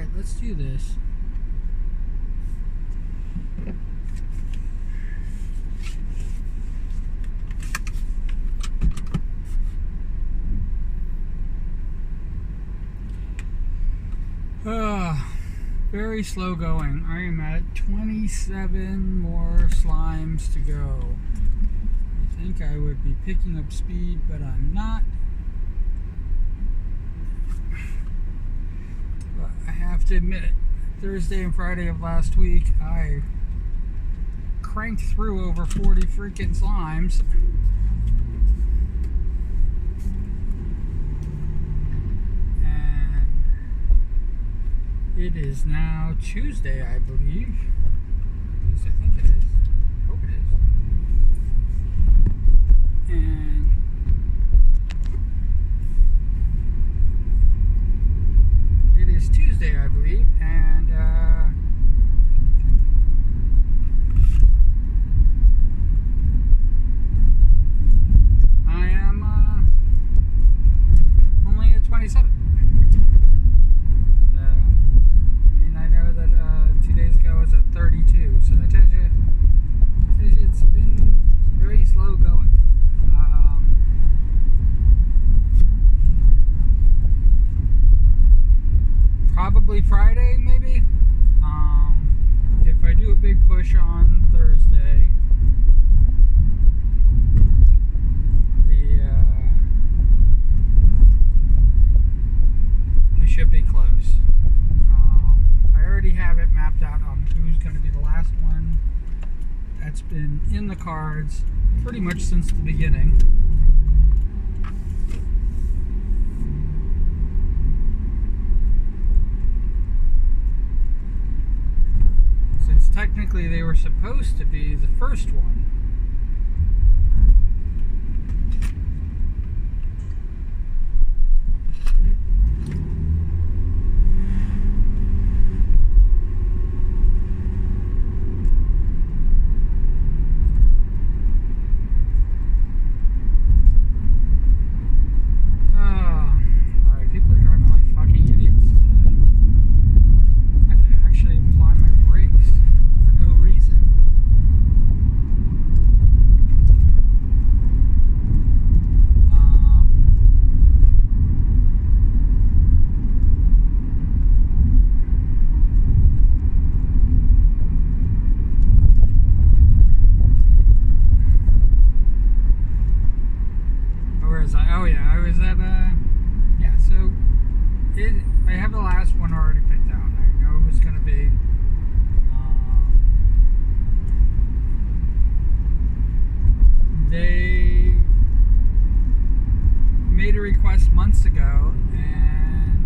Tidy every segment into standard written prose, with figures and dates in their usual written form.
Alright, let's do this. Very slow going. I am at 27 more slimes to go. I think I would be picking up speed, but I'm not. But I have to admit, Thursday and Friday of last week, I cranked through over 40 freaking slimes. It is now Tuesday, I believe. At least I think it is. I hope it is. And it is Tuesday, I believe. And I am only at 27. I know that 2 days ago I was at 32, so that tells you it's been very slow going. Probably Friday, maybe. If I do a big push on Thursday, I should be close. I already have it mapped out on who's going to be the last one. That's been in the cards pretty much since the beginning. Since technically they were supposed to be the first one. I have the last one already picked out. I know who's going to be. They made a request months ago, and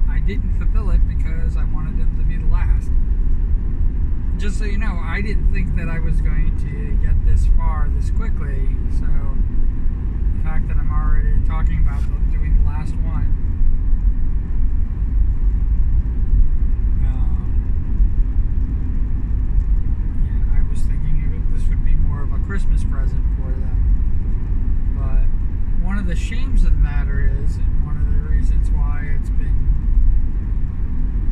I didn't fulfill it because I wanted them to be the last. Just so you know, I didn't think that I was going to get this far this quickly, so the fact that I'm already talking about doing the last one, I was thinking this would be more of a Christmas present for them. But one of the shames of the matter is, and one of the reasons why it's been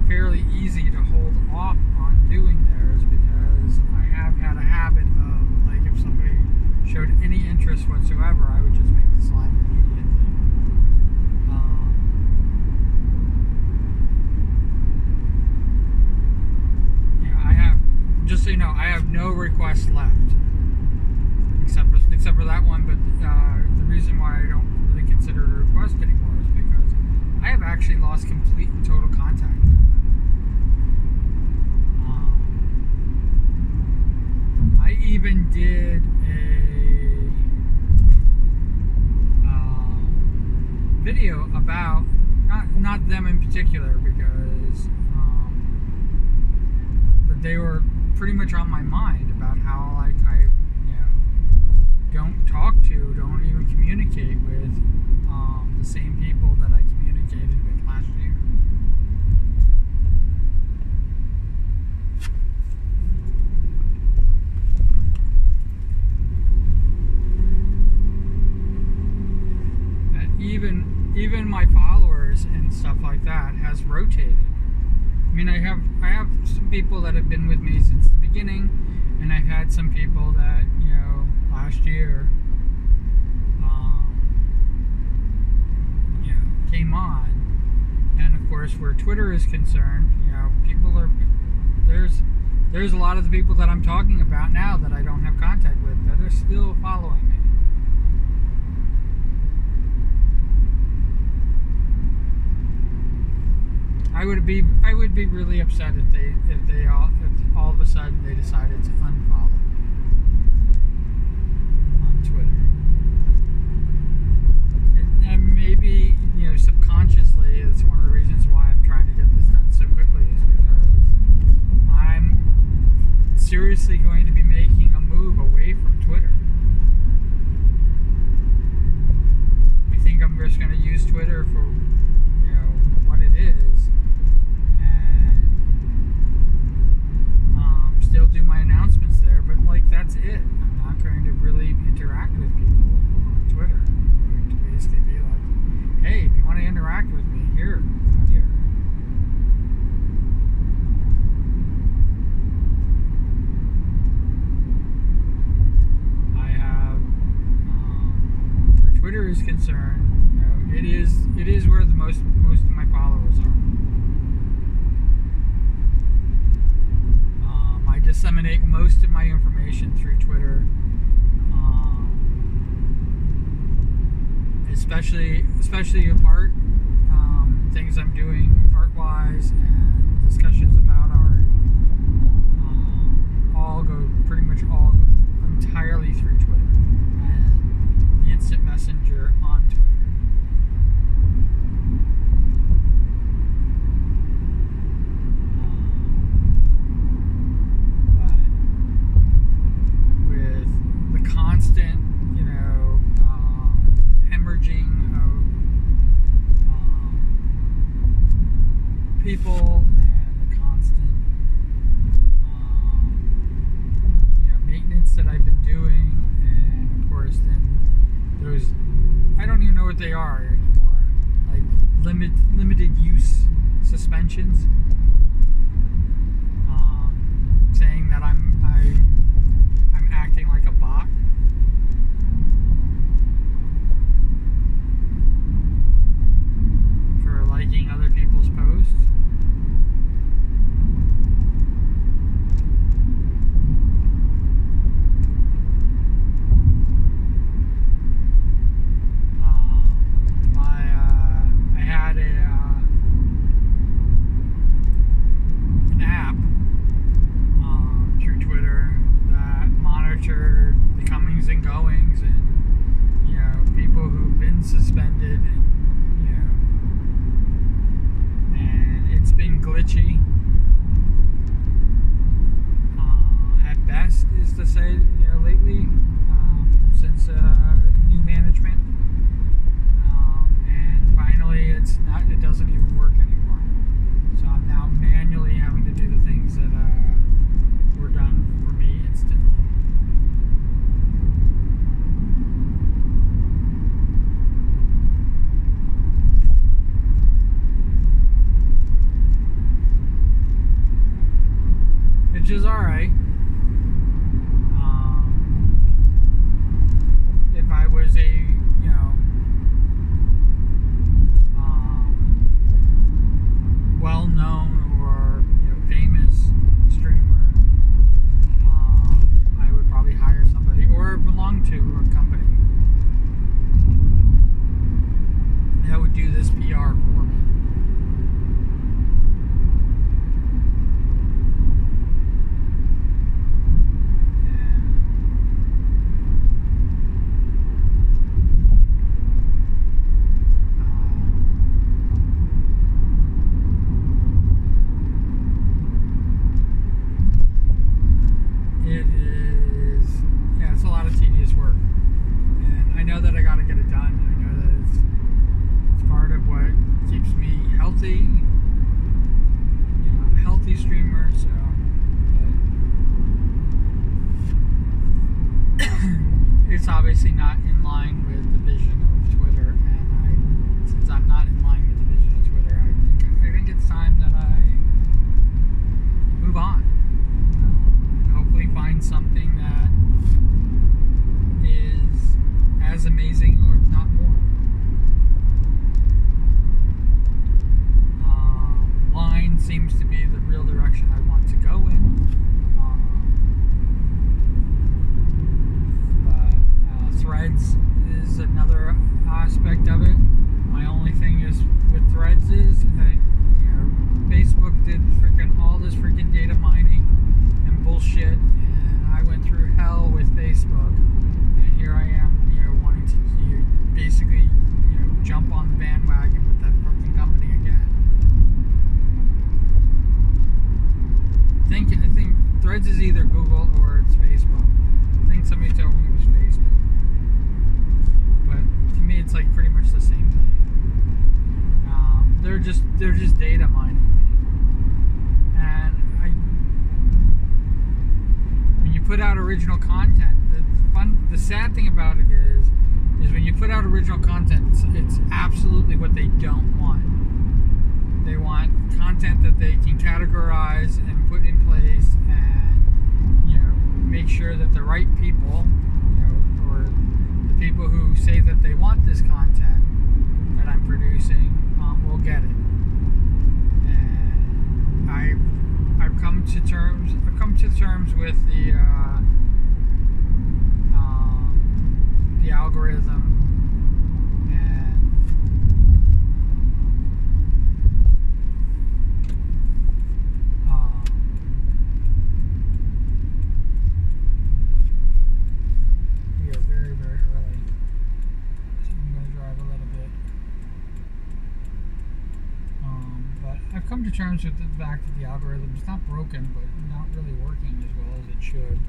fairly easy to hold off on doing theirs, because I have had a habit of, like, if somebody showed any interest whatsoever, I would just make the slime immediately. I have, just so you know, I have no requests left, except for that one. But the reason why I don't really consider it a request anymore is because I have actually lost complete and total contact with them. I even did a video about not them in particular, because but they were pretty much on my mind about how, like, I don't talk to, don't even communicate with the same people that I communicated with last year. Even my followers and stuff like that has rotated. mean, I have some people that have been with me since the beginning, and I've had some people that, you know, last year, you know, came on. And of course, where Twitter is concerned, you know, there's a lot of the people that I'm talking about now that I don't have contact with that are still following me. I would be really upset if all of a sudden they decided to unfollow me on Twitter. And maybe, you know, subconsciously, it's one of the reasons why I'm trying to get this done so quickly, is because I'm seriously going to be making a move away from Twitter. I think I'm just going to use Twitter for, you know, what it is, and still do my announcements there, but like, that's it. I'm not going to really interact with people on Twitter. I'm going to basically be like, hey, if you want to interact with me, here. I have, where Twitter is concerned, you know, it is where the most of my followers are. I disseminate most of my information through Twitter, especially art, things I'm doing art-wise, and discussions about art, all go entirely through Twitter and the instant messenger on Twitter. Constant, you know, hemorrhaging of people, and the constant, you know, maintenance that I've been doing, and of course then those, I don't even know what they are anymore, like limited use suspensions, saying that I'm acting like a bot. For liking other people's posts. I had an app through Twitter that monitored the comings and goings, and, you know, people who've been suspended, and, you know, and it's been glitchy at best, is to say, you know, lately, since new management, and finally it doesn't even work anymore, so I'm now manually having to do the things that were done for me instantly. Which is alright. If I was a, you know, well-known or, you know, famous streamer, I would probably hire somebody or belong to a company that would do this PR for me. It's a lot of tedious work, and I know that I got to get it done. I know that it's part of what keeps me healthy, you know, a healthy streamer. So, but it's obviously not in line with the vision of Twitter, and since I'm not in line with the vision of Twitter, I think it's time that I seems to be the real direction I want to go in. But Threads is another aspect of it. My only thing is with Threads is, Facebook did all this freaking data mining and bullshit, and I went through hell with Facebook, and here I am, wanting to basically, jump on the bandwagon with that fucking company again. I think Threads is either Google or it's Facebook. I think somebody told me it was Facebook, but to me it's like pretty much the same thing. They're just data mining me, and when you put out original content, the sad thing about it is when you put out original content, it's absolutely what they don't want. They want content that they can categorize and put in place, and make sure that the right people, or the people who say that they want this content that I'm producing, will get it. And I've come to terms with the algorithm, and we are very, very early, so I'm going to drive a little bit. But I've come to terms with the fact that the algorithm is not broken, but not really working as well as it should.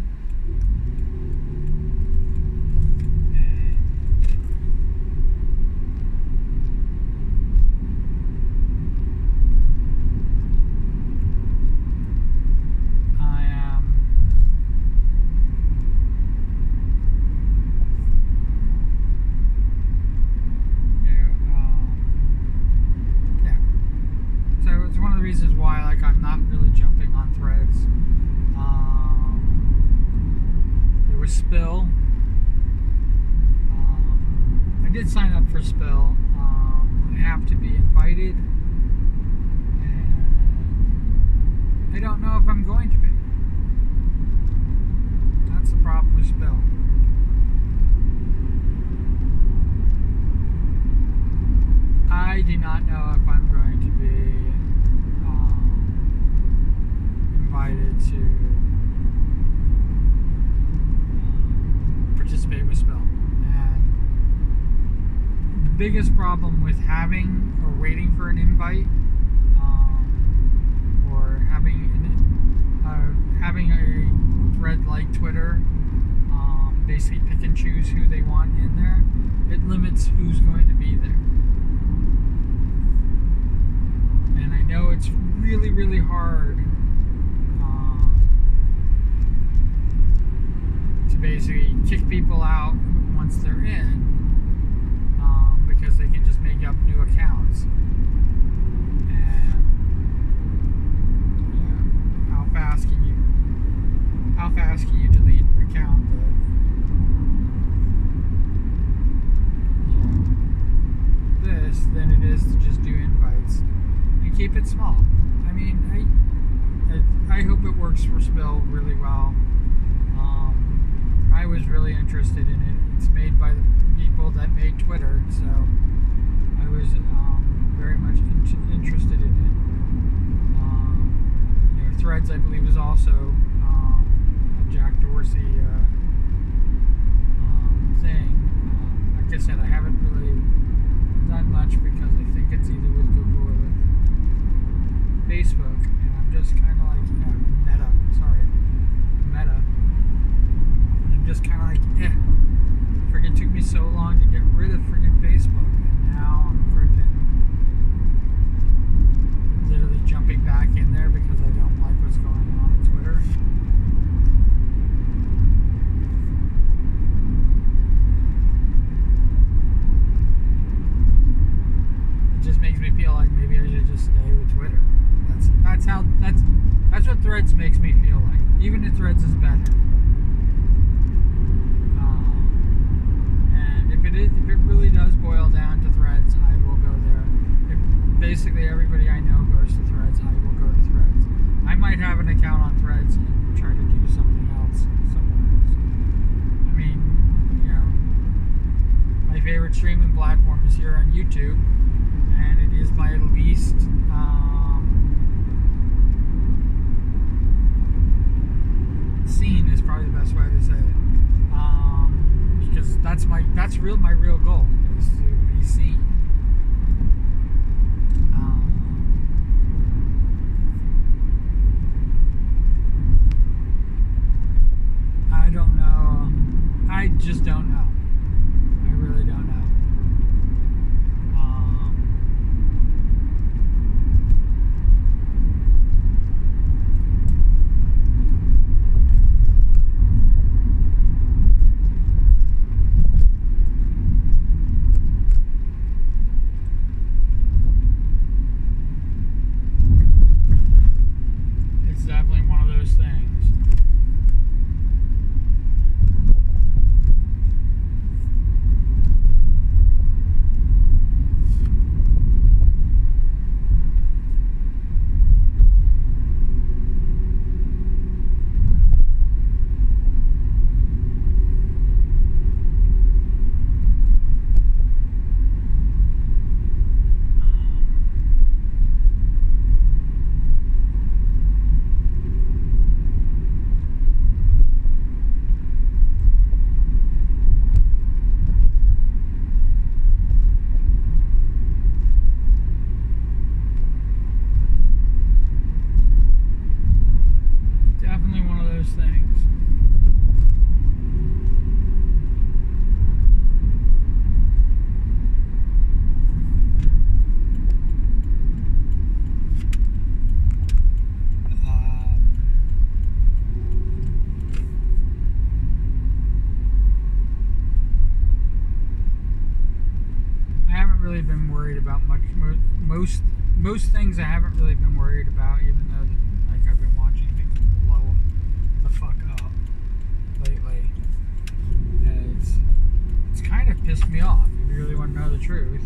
Reasons why I'm not really jumping on Threads. There was Spill. I did sign up for Spill. I have to be invited, and I don't know if I'm going to be. That's the problem with Spill. I do not know if I'm going to be invited to participate with Spill. And the biggest problem with having or waiting for an invite, or having a thread like Twitter, basically pick and choose who they want in there, it limits who's going to be there. And I know it's really, really hard to basically kick people out once they're in, because they can just make up new accounts. And how fast can you delete an account than it is to just do invites and keep it small. I mean, I hope it works for Spill really well. I was really interested in it. It's made by the people that made Twitter, so I was very much interested in it. Threads, I believe, is also a Jack Dorsey thing. Like I said, I haven't really done much because I think it's either with Google or with Facebook, and I'm just kind of like, Meta. I'm just kind of like, Friggin' took me so long to get rid of friggin' Facebook, and now I'm friggin' literally jumping back in there because I don't like what's going on with Twitter. It just makes me feel like maybe I should just stay with Twitter. That's what Threads makes me feel like. Even if Threads is better. And if it really does boil down to Threads, I will go there. If basically everybody I know goes to Threads, I will go to might have an account on Threads and try to do something else somewhere else. I mean, you know, my favorite streaming platform is here on YouTube, and it is my least seen is probably the best way to say it. Because that's my real goal is to be seen. I don't know. I just don't know. I really don't know. It's definitely one of those things. Definitely one of those things. I haven't really been worried about much. Most things I haven't really been worried about, even though like I've been watching things blow the fuck up lately. It's kind of pissed me off. If you really want to know the truth.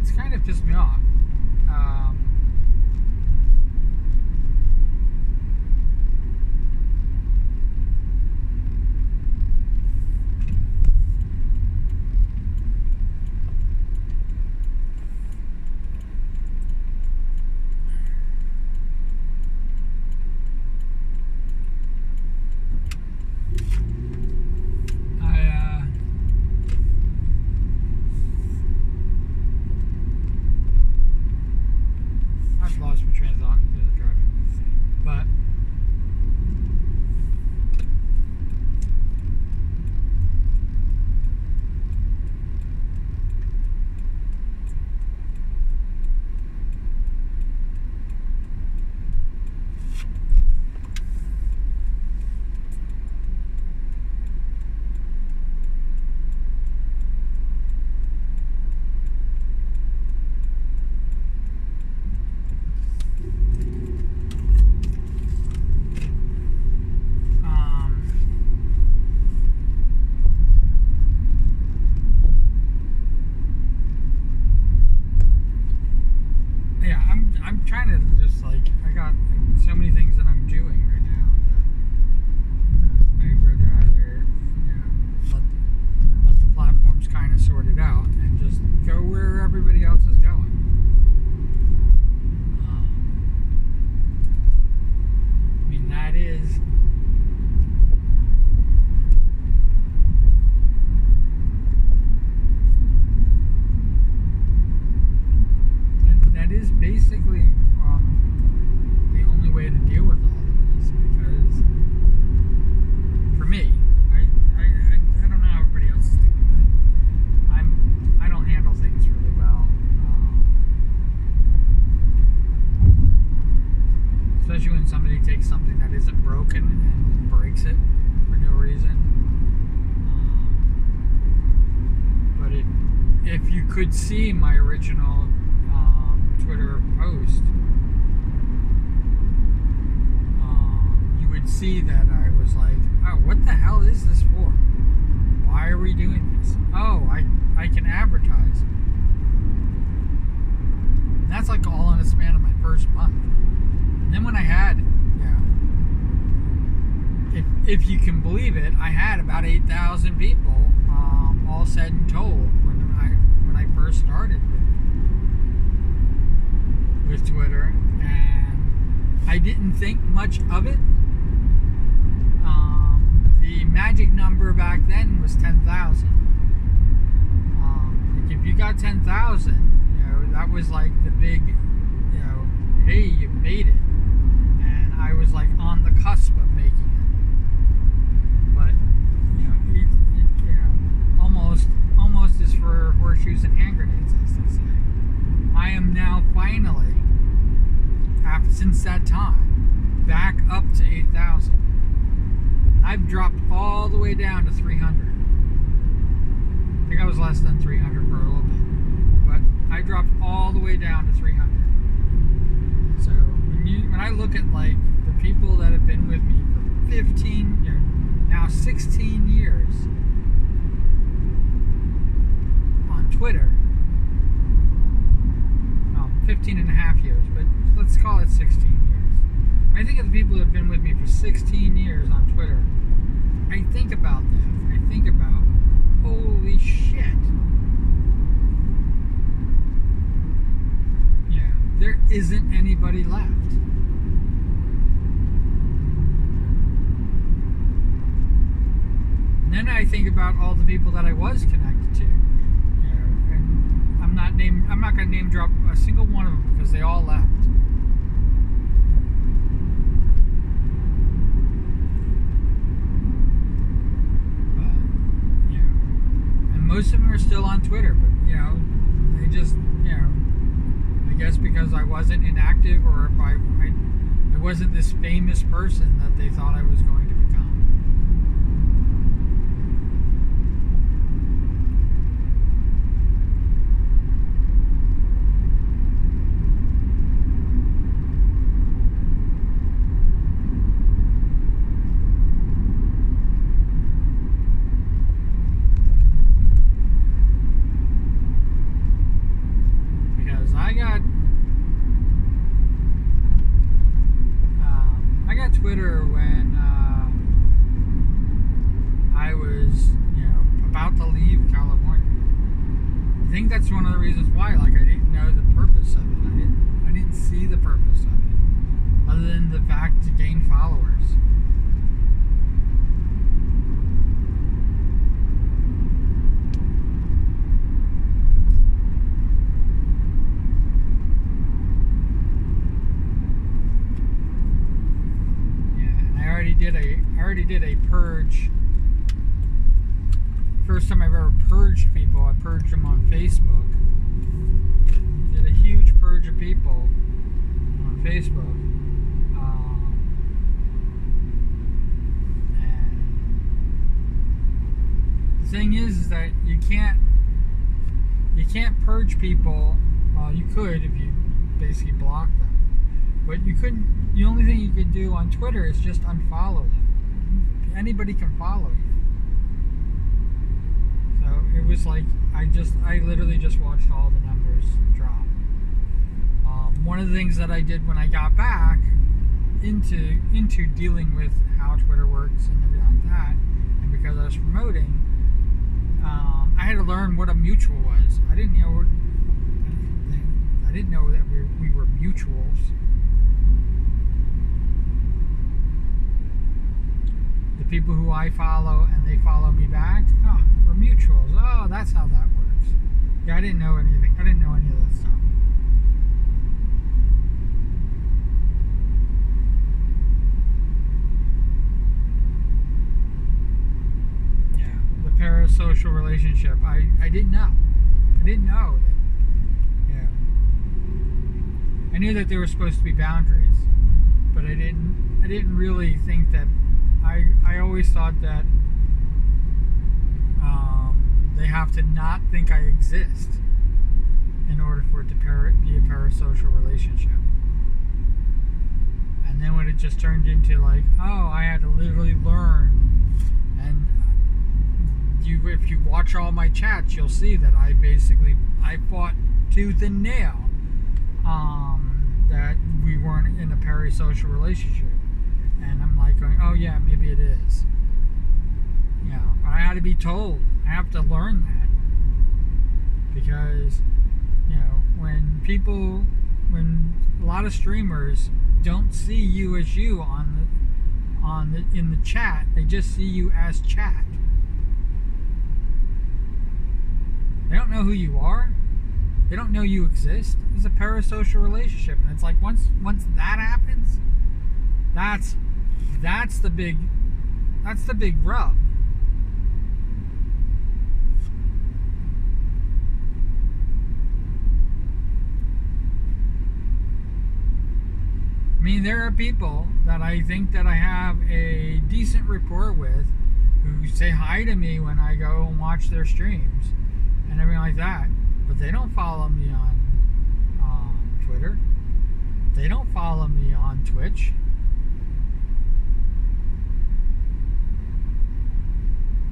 It's kind of pissed me off. I've lost my train of thought because of driving, but yeah, I'm trying to just like I got so many things that I'm doing right now that I'd rather either let the platforms kind of sort it out and just go where everybody else is going. I mean that is. That is basically the only way to deal with all of this, because for me, I don't know how everybody else is doing it. I don't handle things really well, especially when somebody takes something that isn't broken and breaks it for no reason. But if you could see my original Twitter post, you would see that I was like, oh, what the hell is this for? Why are we doing this? Oh, I can advertise. And that's like all in a span of my first month. And then when I had, if you can believe it, I had about 8,000 people, all said and told, when I first started with Twitter, and I didn't think much of it. The magic number back then was 10,000. Like if you got 10,000, that was like the big, hey, you made it. And I was like on the cusp of making it. But almost is for horseshoes and hand grenades, as they say. I am now finally, since that time, back up to 8,000. I've dropped all the way down to 300. I think I was less than 300 for a little bit, but I dropped all the way down to 300. So when I look at like the people that have been with me for 16 years on Twitter, 15 and a half years, but let's call it 16 years. I think of the people who have been with me for 16 years on Twitter. I think about them. I think about, holy shit. Yeah, there isn't anybody left. And then I think about all the people that I was connected to. And I'm not going to name drop a single one of them because they all left. Most of them are still on Twitter, but they just, I guess because I wasn't inactive, or if I wasn't this famous person that they thought I was going to become. I got Twitter when I was, about to leave California. I think that's one of the reasons why. Like, I didn't know the purpose of it. I didn't see the purpose of it, other than the fact to gain followers. I already did a purge. First time I've ever purged people, I purged them on Facebook. Did a huge purge of people on Facebook. And the thing is that you can't purge people. Well, you could if you basically block them. But you couldn't. The only thing you could do on Twitter is just unfollow them. Anybody can follow you. So it was like I literally just watched all the numbers drop. One of the things that I did when I got back into dealing with how Twitter works and everything like that, and because I was promoting, I had to learn what a mutual was. I didn't know that we were mutuals. The people who I follow and they follow me back, we're mutuals. Oh, that's how that works. Yeah, I didn't know anything. I didn't know any of that stuff. Yeah, the parasocial relationship. I didn't know. I didn't know that. Yeah. I knew that there were supposed to be boundaries, but I didn't really think that. I always thought that they have to not think I exist. in order for it to be a parasocial relationship. And then when it just turned into like, oh, I had to literally learn, and if you watch all my chats, you'll see that I fought tooth and nail that we weren't in a parasocial relationship. And I'm like going, oh yeah, maybe it is. You know, I had to be told. I have to learn that. Because, you know, when a lot of streamers don't see you as you in the chat, they just see you as chat. They don't know who you are. They don't know you exist. It's a parasocial relationship, and it's like once that happens, that's the big rub. I mean, there are people that I think that I have a decent rapport with who say hi to me when I go and watch their streams and everything like that, but they don't follow me on Twitter. They don't follow me on Twitch.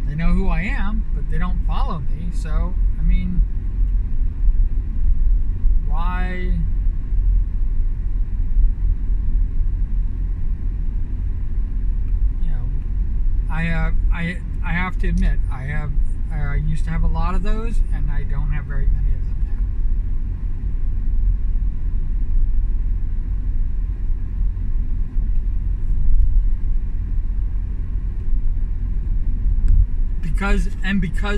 They know who I am, but they don't follow me. So, I mean, why? You know, I have to admit, I used to have a lot of those, and I don't have very many of them now. Because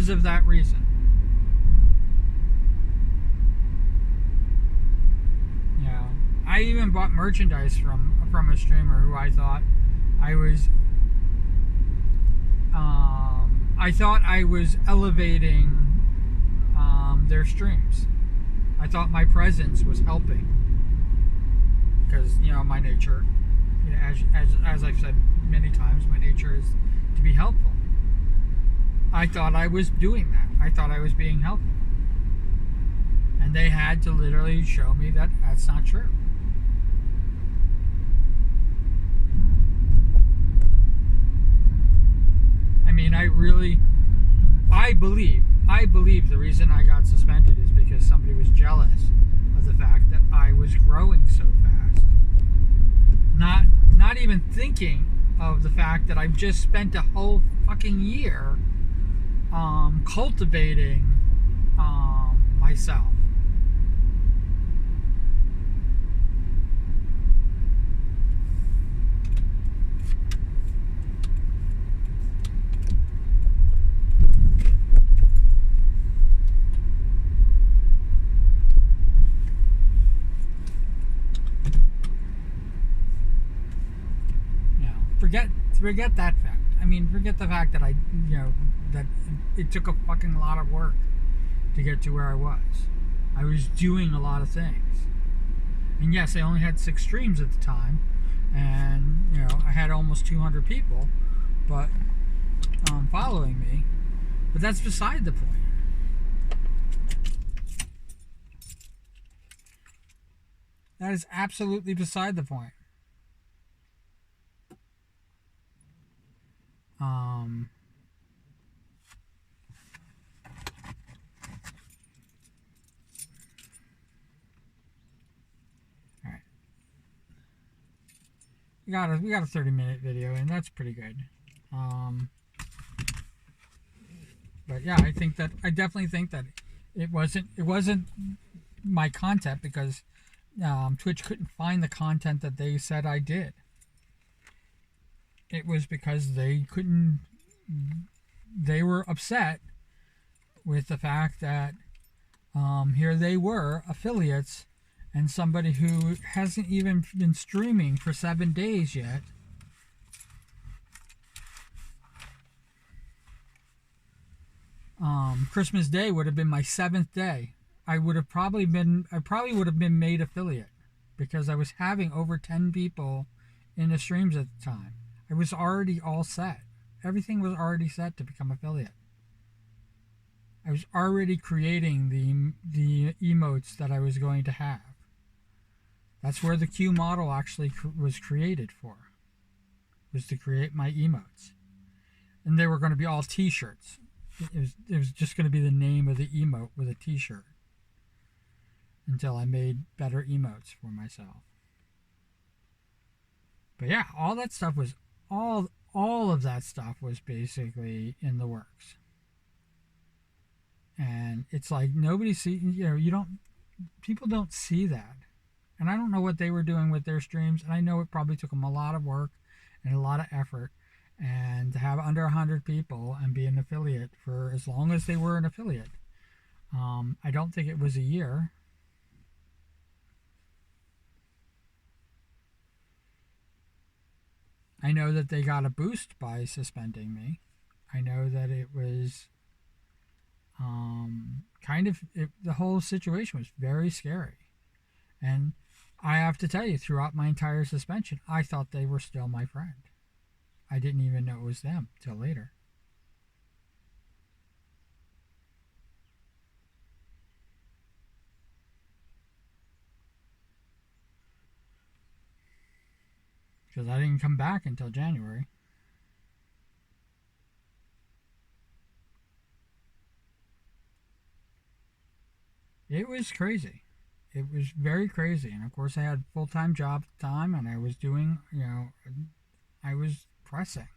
of that reason. You know, I even bought merchandise from a streamer who I thought I was elevating their streams. I thought my presence was helping, because, you know, my nature, you know, as I've said many times, my nature is to be helpful. I thought I was doing that. I thought I was being helpful, and they had to literally show me that that's not true. I mean, I believe the reason I got suspended is because somebody was jealous of the fact that I was growing so fast. Not even thinking of the fact that I've just spent a whole fucking year cultivating myself. Forget that fact. I mean, forget the fact that that it took a fucking lot of work to get to where I was. I was doing a lot of things. And yes, I only had 6 streams at the time, and, you know, I had almost 200 people following me, but that's beside the point. That is absolutely beside the point. Alright. We got a 30-minute video, and that's pretty good. But yeah, I definitely think that it wasn't my content, because Twitch couldn't find the content that they said I did. It was because they were upset with the fact that here they were, affiliates, and somebody who hasn't even been streaming for 7 days yet Christmas Day would have been my 7th day. I probably would have been made affiliate, because I was having over 10 people in the streams at the time. I was already all set. Everything was already set to become affiliate. I was already creating the emotes that I was going to have. That's where the Q model actually was created for, was to create my emotes. And they were going to be all t-shirts. It was just going to be the name of the emote with a t-shirt until I made better emotes for myself. But yeah, all that stuff was all of that stuff was basically in the works. And it's like nobody you don't, people don't see that. And I don't know what they were doing with their streams, and I know it probably took them a lot of work and a lot of effort, and to have under 100 people and be an affiliate for as long as they were an affiliate. I don't think it was a year. I know that they got a boost by suspending me. I know that it was the whole situation was very scary. And I have to tell you, throughout my entire suspension, I thought they were still my friend. I didn't even know it was them till later. Because I didn't come back until January. It was crazy. It was very crazy. And of course, I had a full time job at the time, and I was doing, I was pressing.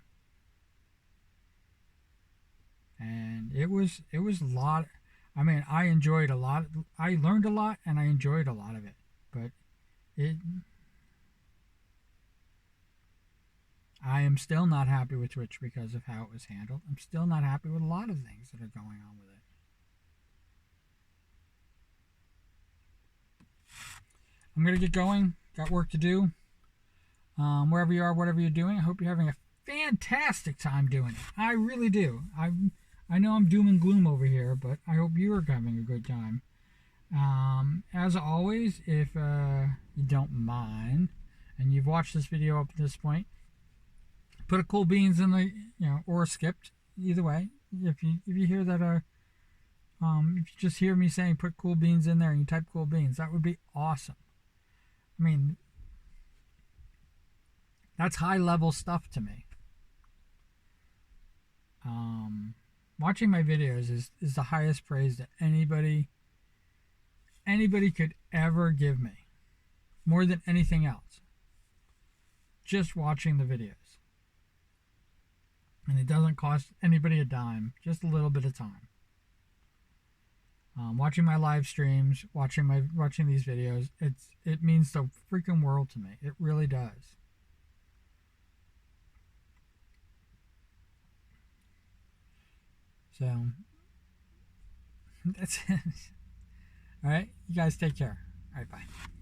And it was a lot. I mean, I enjoyed a lot. I learned a lot, and I enjoyed a lot of it. But it, I am still not happy with Twitch because of how it was handled. I'm still not happy with a lot of things that are going on with it. I'm gonna get going. Got work to do. Wherever you are, whatever you're doing, I hope you're having a fantastic time doing it. I really do. I know I'm doom and gloom over here, but I hope you are having a good time. As always, if you don't mind, and you've watched this video up to this point, put a cool beans in the, or skipped, either way. If you hear that, if you just hear me saying put cool beans in there and you type cool beans, that would be awesome. I mean, that's high level stuff to me. Watching my videos is the highest praise that anybody could ever give me, more than anything else. Just watching the videos. And it doesn't cost anybody a dime, just a little bit of time. Watching my live streams, watching these videos, it means the freaking world to me. It really does. So that's it. All right, you guys take care. All right, bye.